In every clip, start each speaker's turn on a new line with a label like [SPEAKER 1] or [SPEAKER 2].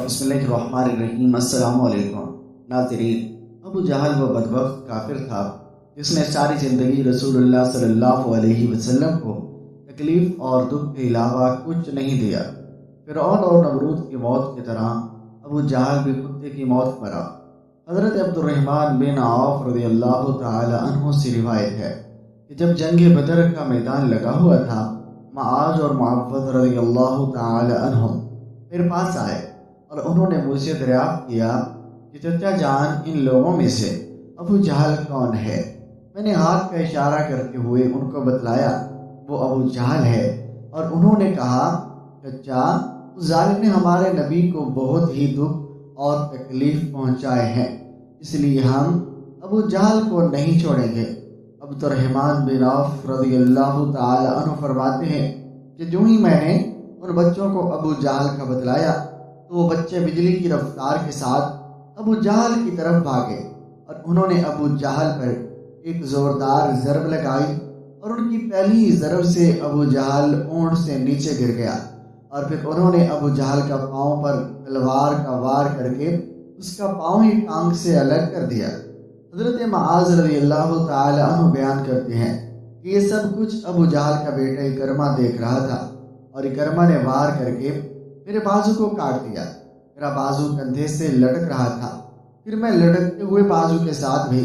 [SPEAKER 1] بسم اللہ الرحمن الرحیم۔ السلام علیکم ناظرین، ابو جہل وہ بدبخت کافر تھا جس نے ساری زندگی رسول اللہ صلی اللہ علیہ وسلم کو تکلیف اور دکھ کے علاوہ کچھ نہیں دیا۔ فرعون اور نمرود کی موت کی طرح ابو جہل بھی کتے کی موت مرا۔ حضرت عبد الرحمن بن عوف رضی اللہ تعالی عنہ سے روایت ہے کہ جب جنگ بدر کا میدان لگا ہوا تھا، معاذ اور معوذ رضی اللہ تعالی عنہ میرے پاس آئے اور انہوں نے مجھ سے دریافت کیا کہ چچا جان، ان لوگوں میں سے ابو جہل کون ہے؟ میں نے ہاتھ کا اشارہ کرتے ہوئے ان کو بتلایا وہ ابو جہل ہے، اور انہوں نے کہا چچا، اس ظالم نے ہمارے نبی کو بہت ہی دکھ اور تکلیف پہنچائے ہیں، اس لیے ہم ابو جہل کو نہیں چھوڑیں گے۔ عبد الرحمن بن عوف رضی اللہ تعالی عنہ فرماتے ہیں کہ جو ہی میں نے ان بچوں کو ابو جہل کا بتلایا تو وہ بچے بجلی کی رفتار کے ساتھ ابو جہل کی طرف بھاگے، اور انہوں نے ابو جہل پر ایک زوردار ضرب لگائی، اور ان کی پہلی ضرب سے ابو جہل اونٹ سے نیچے گر گیا، اور پھر انہوں نے ابو جہل کا پاؤں پر تلوار کا وار کر کے اس کا پاؤں ہی ٹانگ سے الگ کر دیا۔ حضرت معاذ رضی اللہ تعالی عنہ بیان کرتے ہیں کہ یہ سب کچھ ابو جہل کا بیٹا اکرمہ دیکھ رہا تھا، اور اکرمہ نے وار کر کے میرے بازو کو کاٹ دیا۔ میرا بازو کندھے سے لٹک رہا تھا، پھر میں لٹکتے ہوئے بازو کے ساتھ بھی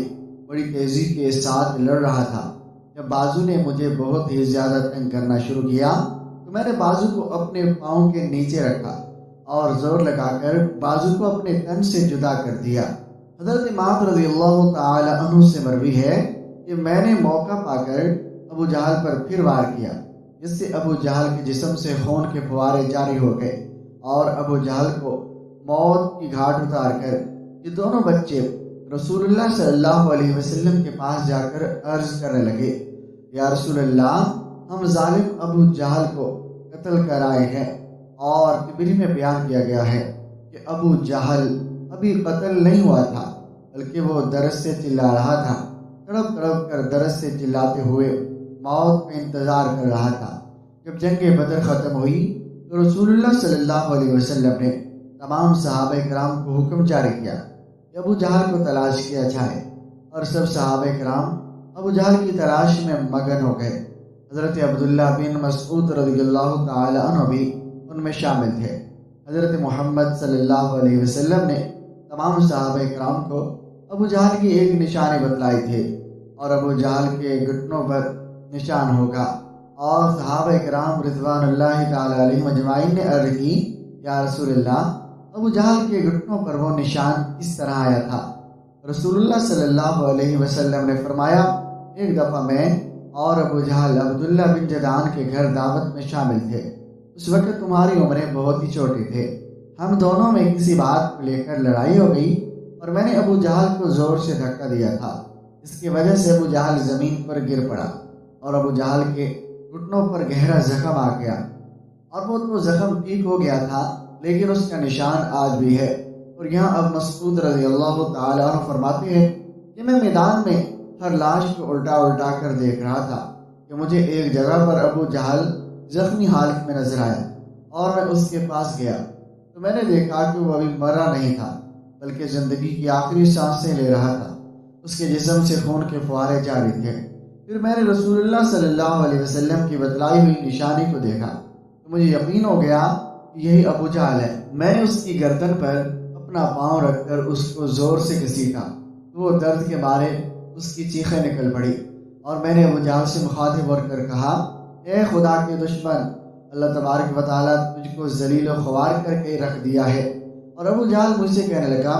[SPEAKER 1] بڑی تیزی کے ساتھ لڑ رہا تھا۔ جب بازو نے مجھے بہت ہی زیادہ تنگ کرنا شروع کیا تو میں نے بازو کو اپنے پاؤں کے نیچے رکھا اور زور لگا کر بازو کو اپنے تن سے جدا کر دیا۔ حضرت امام رضی اللہ تعالی عنہ سے مروی ہے کہ میں نے موقع پا کر ابو جہل پر پھر وار کیا، جس سے ابو جہل کے جسم سے خون کے فوارے جاری ہو گئے، اور ابو جہل کو موت کی گھاٹ اتار کر یہ دونوں بچے رسول اللہ صلی اللہ علیہ وسلم کے پاس جا کر عرض کرنے لگے، یا رسول اللہ، ہم ظالم ابو جہل کو قتل کرائے ہیں۔ اور تبری میں بیان کیا گیا ہے کہ ابو جہل ابھی قتل نہیں ہوا تھا، بلکہ وہ درد سے چلا رہا تھا، تڑپ تڑپ کر درد سے چلاتے ہوئے موت کا انتظار کر رہا تھا۔ جب جنگ بدر ختم ہوئی تو رسول اللہ صلی اللہ علیہ وسلم نے تمام صحابہ کرام کو حکم جاری کیا کہ ابو جہل کو تلاش کیا جائے، اور سب صحابہ کرام ابو جہل کی تلاش میں مگن ہو گئے۔ حضرت عبداللہ بن مسعود رضی اللہ تعالی عنہ بھی ان میں شامل تھے۔ حضرت محمد صلی اللہ علیہ وسلم نے تمام صحابہ کرام کو ابو جہل کی ایک نشانی بتلائی تھی، اور ابو جہل کے گھٹنوں پر نشان ہوگا، اور صحابہ کرام رضوان اللہ تعالی علیہم اجمعین نے عرض کی، یا رسول اللہ، ابو جہل کے گھٹنوں پر وہ نشان کس طرح آیا تھا؟ رسول اللہ صلی اللہ علیہ وسلم نے فرمایا، ایک دفعہ میں اور ابو جہل عبداللہ بن جدعان کے گھر دعوت میں شامل تھے۔ اس وقت تمہاری عمریں بہت ہی چھوٹی تھے، ہم دونوں میں کسی بات کو لے کر لڑائی ہو گئی، اور میں نے ابو جہل کو زور سے دھکا دیا تھا، اس کی وجہ سے ابو جہل زمین پر گر پڑا، اور ابو جہل کے گھٹنوں پر گہرا زخم آ گیا، اور وہ تو زخم ٹھیک ہو گیا تھا لیکن اس کا نشان آج بھی ہے۔ اور یہاں اب مسعود رضی اللہ تعالی عنہ فرماتے ہیں کہ میں میدان میں ہر لاش کو الٹا الٹا کر دیکھ رہا تھا کہ مجھے ایک جگہ پر ابو جہل زخمی حالت میں نظر آیا، اور میں اس کے پاس گیا تو میں نے دیکھا کہ وہ ابھی مرا نہیں تھا بلکہ زندگی کی آخری سانسیں لے رہا تھا، اس کے جسم سے خون کے فوارے جاری تھے۔ پھر میں نے رسول اللہ صلی اللہ علیہ وسلم کی بتلائی ہوئی نشانی کو دیکھا تو مجھے یقین ہو گیا کہ یہی ابو جہل ہے۔ میں نے اس کی گردن پر اپنا پاؤں رکھ کر اس کو زور سے گھسیٹا تو وہ درد کے مارے اس کی چیخیں نکل پڑی، اور میں نے ابو جہل سے مخاطب ہو کر کہا، اے خدا کے دشمن، اللہ تبارک و تعالیٰ تجھ کو ذلیل و خوار کر کے رکھ دیا ہے۔ اور ابو جہل مجھ سے کہنے لگا،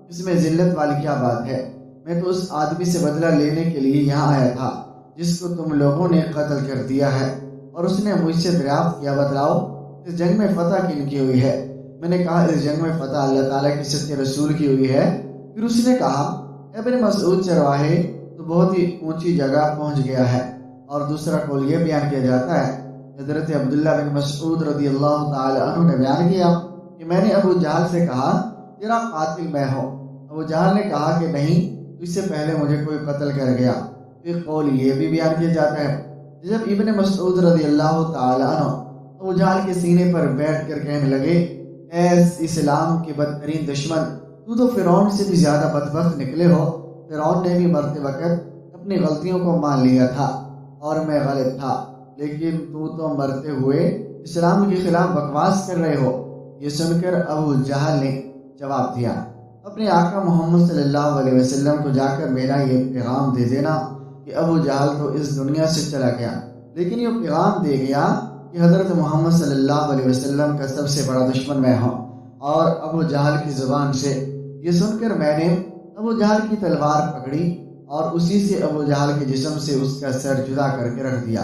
[SPEAKER 1] اس میں ذلت والی کیا بات ہے؟ میں تو اس آدمی سے بدلہ لینے کے لیے یہاں آیا تھا جس کو تم لوگوں نے قتل کر دیا ہے۔ اور اس نے مجھ سے دریافت کیا، بتلاؤ اس جنگ میں فتح کن کی ہوئی ہے؟ میں نے کہا، اس جنگ میں فتح اللہ تعالیٰ کے سچے رسول کی ہوئی ہے۔ پھر اس نے کہا، اے ابن مسعود چرواہے، تو بہت ہی اونچی جگہ پہنچ گیا ہے۔ اور دوسرا قول یہ بیان کیا جاتا ہے، حضرت عبداللہ بن مسعود رضی اللہ تعالی عنہ نے بیان کیا کہ میں نے ابو جہل سے کہا، تیرا قاتل میں ہوں۔ ابو جہل نے کہا کہ نہیں، اس سے پہلے مجھے کوئی قتل کر گیا۔ ایک قول یہ بھی بیان کیا جاتا ہے، جب ابن مسعود رضی اللہ تعالی عنہ ابو جہل کے سینے پر بیٹھ کر کہنے لگے، اے اسلام کے بدترین دشمن، تو فرعون سے بھی زیادہ بدبخت نکلے ہو۔ فرعون نے بھی مرتے وقت اپنی غلطیوں کو مان لیا تھا اور میں غلط تھا، لیکن تو مرتے ہوئے اسلام کے خلاف بکواس کر رہے ہو۔ یہ سن کر ابو جہل نے جواب دیا، اپنے آقا محمد صلی اللہ علیہ وسلم کو جا کر میرا یہ پیغام دے دینا کہ ابو جہل تو اس دنیا سے چلا گیا، لیکن یہ پیغام دے گیا کہ حضرت محمد صلی اللہ علیہ وسلم کا سب سے بڑا دشمن میں ہوں۔ اور ابو جہل کی زبان سے یہ سن کر میں نے ابو جہل کی تلوار پکڑی اور اسی سے ابو جہل کے جسم سے اس کا سر جدا کر کے رکھ دیا۔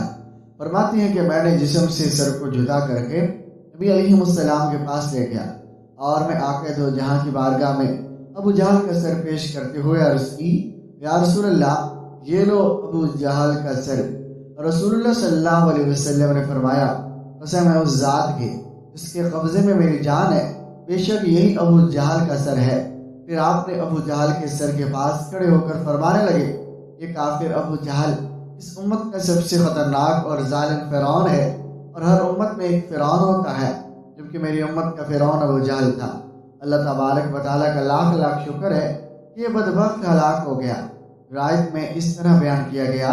[SPEAKER 1] فرماتے ہیں کہ میں نے جسم سے سر کو جدا کر کے نبی علیہ السلام کے پاس لے گیا اور میں آقا دو جہاں کی بارگاہ میں ابو جہل کا سر پیش کرتے ہوئے عرض کی، یا رسول اللہ، یہ لو ابو جہل کا سر۔ رسول اللہ صلی اللہ علیہ وسلم نے فرمایا، قسم ہے اس ذات کی جس کے قبضے میں میری جان ہے، بے شک یہی ابو جہل کا سر ہے۔ پھر آپ نے ابو جہل کے سر کے پاس کھڑے ہو کر فرمانے لگے، یہ کافر ابو جہل اس امت کا سب سے خطرناک اور ظالم فرعون ہے، اور ہر امت میں ایک فرعون ہوتا ہے، جبکہ میری امت کا فرعون ابو جہل تھا۔ اللہ تبارک و تعالیٰ کا لاکھ لاکھ شکر ہے کہ یہ بدبخت ہلاک ہو گیا۔ روایت میں اس طرح بیان کیا گیا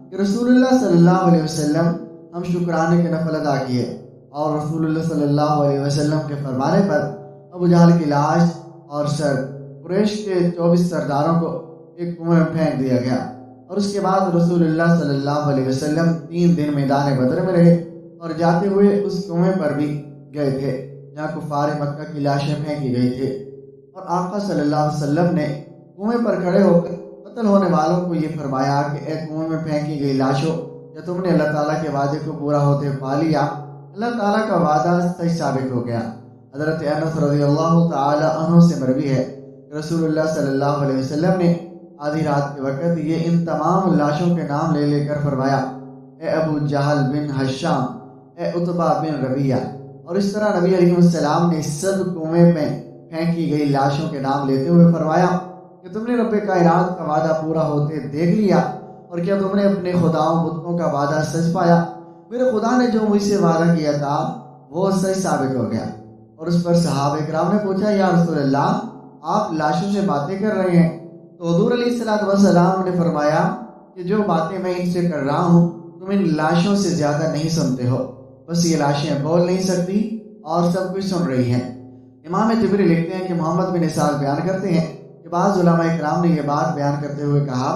[SPEAKER 1] کہ رسول اللہ صلی اللہ علیہ وسلم ہم شکرانے کے نفل ادا کیے، اور رسول اللہ صلی اللہ علیہ وسلم کے فرمانے پر ابو جہل کی لاش اور سر قریش کے 24 سرداروں کو ایک کنویں میں پھینک دیا گیا، اور اس کے بعد رسول اللہ صلی اللہ علیہ وسلم 3 دن میدان بدر میں رہے، اور جاتے ہوئے اس کنویں پر بھی گئے تھے جہاں کفار مکہ کی لاشیں پھینکی گئی تھی، اور آقا صلی اللہ علیہ وسلم نے کنویں پر کھڑے ہو کر قتل ہونے والوں کو یہ فرمایا کہ اے کنویں میں پھینکی گئی لاشوں، یا تم نے اللہ تعالیٰ کے وعدے کو پورا ہوتے پا لیا؟ اللہ تعالیٰ کا وعدہ سچ ثابت ہو گیا۔ حضرت انس رضی اللہ تعالی عنہ سے مروی ہے کہ رسول اللہ صلی اللہ علیہ وسلم نے آدھی رات کے وقت یہ ان تمام لاشوں کے نام لے لے کر فرمایا، اے ابو جہل بن ہشام، اے عتبہ بن ربیعہ، اور اس طرح نبی علیہ السلام نے سب کنویں میں پھینکی گئی لاشوں کے نام لیتے ہوئے فرمایا کہ تم نے رب کائنات کا وعدہ پورا ہوتے دیکھ لیا، اور کیا تم نے اپنے خداؤں بتوں کا وعدہ سچ پایا؟ میرے خدا نے جو مجھ سے وعدہ کیا تھا وہ سچ ثابت ہو گیا۔ اور اس پر صحابہ کرام نے پوچھا، یا رسول اللہ، آپ لاشوں سے باتیں کر رہے ہیں؟ تو حضور علیہ السلام نے فرمایا کہ جو باتیں میں ان سے کر رہا ہوں تم ان لاشوں سے زیادہ نہیں سنتے ہو، بس یہ لاشیں بول نہیں سکتی اور سب کچھ سن رہی ہیں۔ امام طبری لکھتے ہیں کہ محمد بن اسحاق بیان کرتے ہیں کہ بعض علماء کرام نے یہ بات بیان کرتے ہوئے کہا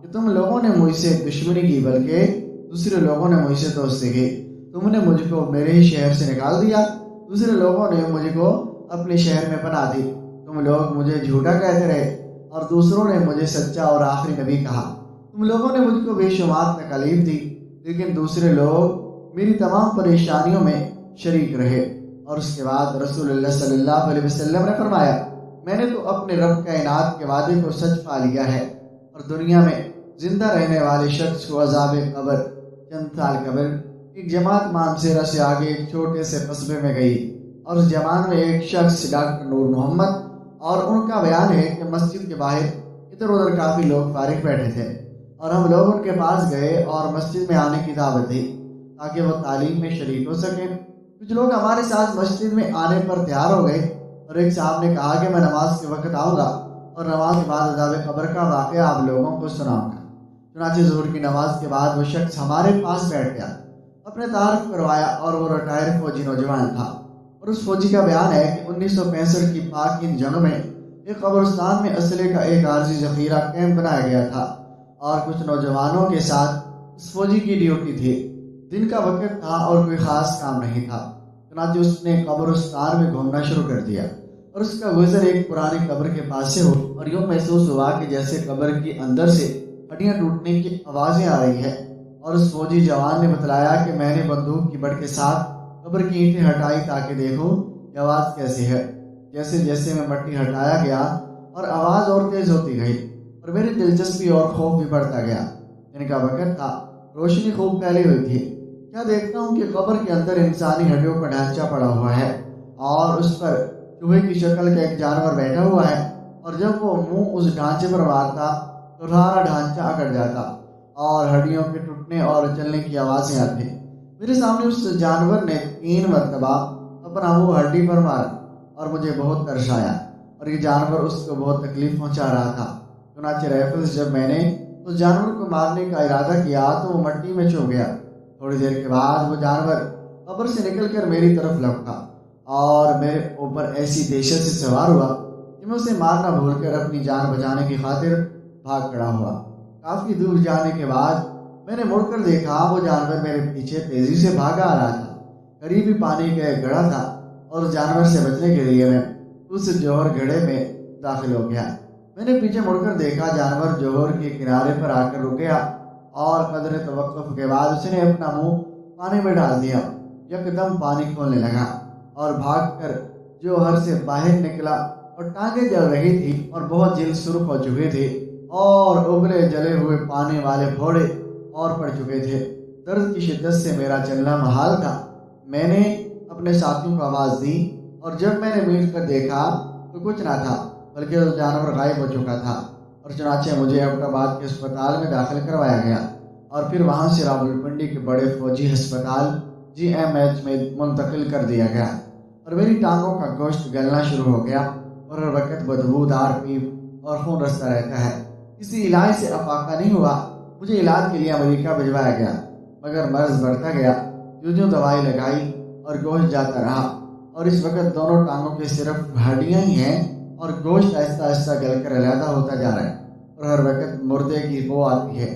[SPEAKER 1] کہ تم لوگوں نے مجھ سے دشمنی کی، بلکہ دوسرے لوگوں نے مجھ سے دوستی کی۔ تم نے مجھ کو میرے ہی شہر سے نکال دیا، دوسرے لوگوں نے مجھ کو اپنے شہر میں بنا دی۔ تم لوگ مجھے جھوٹا کہتے رہے اور دوسروں نے مجھے سچا اور آخری نبی کہا۔ تم لوگوں نے مجھ کو بے شمار تکالیف دی، لیکن دوسرے لوگ میری تمام پریشانیوں میں شریک رہے۔ اور اس کے بعد رسول اللہ صلی اللہ علیہ وسلم نے فرمایا، میں نے تو اپنے رب کائنات کے وعدے کو سچ پا لیا ہے، اور دنیا میں زندہ رہنے والے شخص کو عذاب قبر چند سال قبل ایک جماعت مانسیرا سے آگے ایک چھوٹے سے قصبے میں گئی، اور اس جماعت میں ایک شخص ڈاکٹر نور محمد، اور ان کا بیان ہے کہ مسجد کے باہر ادھر ادھر کافی لوگ فارغ بیٹھے تھے، اور ہم لوگ ان کے پاس گئے اور مسجد میں آنے کی دعوت دی تاکہ وہ تعلیم میں شریک ہو سکیں۔ کچھ لوگ ہمارے ساتھ مسجد میں آنے پر تیار ہو گئے، اور ایک صاحب نے کہا کہ میں نماز کے وقت آؤں گا اور نماز کے بعد عذاب قبر کا واقعہ آپ لوگوں کو سناؤں گا۔ چنانچہ ظہر کی نماز کے بعد وہ شخص ہمارے پاس بیٹھ گیا، اپنے تعارف کروایا، اور وہ ریٹائر فوجی نوجوان تھا، اور اس فوجی کا بیان ہے کہ 1965 کی پاک ہند جنگ میں ایک قبرستان میں اسلحے کا ایک عارضی ذخیرہ کیمپ بنایا گیا تھا، اور کچھ نوجوانوں کے ساتھ اس فوجی کی ڈیوٹی تھی۔ دن کا وقت تھا اور کوئی خاص کام نہیں تھا، چنانچہ اس نے قبرستان میں گھومنا شروع کر دیا، اور اس کا گزر ایک پرانی قبر کے پاس سے ہو، اور یوں محسوس ہوا کہ جیسے قبر کے اندر سے ہڈیاں ٹوٹنے کی آوازیں آ رہی ہے۔ اور اس فوجی جوان نے بتلایا کہ میں نے بندوق کی بڑھ کے ساتھ قبر کی اینٹیں ہٹائی تاکہ دیکھوں یہ آواز کیسی ہے۔ جیسے جیسے میں مٹی ہٹایا گیا اور آواز اور تیز ہوتی گئی، اور میری دلچسپی اور خوف بھی بڑھتا گیا۔ دن کا وقت تھا، روشنی خوب پھیلی ہوئی تھی۔ کیا دیکھتا ہوں کہ قبر کے اندر انسانی ہڈیوں کا ڈھانچہ پڑا ہوا ہے، اور اس پر چوہے کی شکل کا ایک جانور بیٹھا ہوا ہے، اور جب وہ منہ اس ڈھانچے پر مارتا تو سارا ڈھانچہ اکڑ جاتا، اور ہڈیوں کے ٹوٹنے اور چلنے کی آوازیں آتی۔ میرے سامنے اس جانور نے 3 مرتبہ اپنا منہ ہڈی پر مارا، اور مجھے بہت ترس آیا اور یہ جانور اس کو بہت تکلیف پہنچا رہا تھا۔ چنانچہ رائفل سے جب میں نے اس جانور کو مارنے کا ارادہ کیا تو وہ مٹی میں چھپ گیا۔ تھوڑی دیر کے بعد وہ جانور قبر سے نکل کر میری طرف لپکا اور میرے اوپر ایسی دہشت سے سوار ہوا کہ میں اسے مارنا بھول کر اپنی جان بچانے کی خاطر بھاگ کھڑا ہوا۔ کافی دور جانے کے بعد میں نے مڑ کر دیکھا وہ جانور میرے پیچھے تیزی سے بھاگا آ رہا تھا۔ قریبی پانی کا ایک گڑھا تھا اور اس جانور سے بچنے کے لیے میں اس جوہر گڑھے میں داخل ہو گیا۔ میں نے پیچھے مڑ کر دیکھا جانور جوہر کے کنارے پر آ کر رک گیا اور قدر توقف کے بعد اس نے اپنا منہ پانی میں ڈال دیا۔ یکدم پانی کھولنے لگا اور بھاگ کر جوہر سے باہر نکلا اور ٹانگیں جل رہی تھی اور بہت جلد سرخ ہو چکے تھے اور ابلے جلے ہوئے پانی والے پھوڑے اور پڑ چکے تھے۔ درد کی شدت سے میرا چلنا محال تھا۔ میں نے اپنے ساتھیوں کو آواز دی اور جب میں نے مل کر دیکھا تو کچھ نہ تھا بلکہ وہ جانور غائب ہو چکا تھا، اور چنانچہ مجھے ایبٹ آباد کے اسپتال میں داخل کروایا گیا اور پھر وہاں سے راولپنڈی کے بڑے فوجی ہسپتال GMH میں منتقل کر دیا گیا، اور میری ٹانگوں کا گوشت گلنا شروع ہو گیا اور ہر وقت بدبودار پیپ اور خون رستا رہتا ہے۔ کسی علاج سے افاقہ نہیں ہوا۔ مجھے علاج کے لیے امریکہ بھجوایا گیا، مگر مرض بڑھتا گیا۔ جو دوائی لگائی اور گوشت جاتا رہا، اور اس وقت دونوں ٹانگوں کے صرف ہڈیاں ہی ہیں اور گوشت آہستہ آہستہ گل کر علیحدہ ہوتا جا رہا ہے اور ہر وقت مردے کی بو آتی ہے۔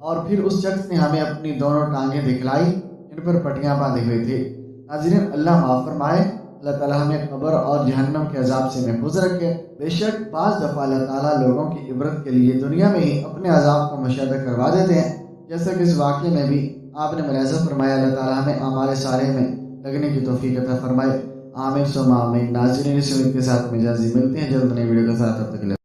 [SPEAKER 1] اور پھر اس شخص نے ہمیں اپنی دونوں ٹانگیں دکھلائی جن پر پٹیاں باندھی ہوئی تھی۔ ناظرین، اللہ معاف فرمائے، اللہ تعالیٰ ہمیں قبر اور جہنم کے عذاب سے محفوظ رکھے۔ بے شک بعض دفعہ اللہ تعالیٰ لوگوں کی عبرت کے لیے دنیا میں ہی اپنے عذاب کا مشاہدہ کروا دیتے ہیں، جیسا کہ اس واقعے میں بھی آپ نے ملاحظہ فرمایا۔ اللہ تعالیٰ ہمیں اعمال صالح میں لگنے کی توفیق عطا فرمائے۔ آمین ثم آمین۔ ناظرین، اس امید کے ساتھ مجازی ملتے ہیں جلد نئی ویڈیو کے ساتھ، تب تک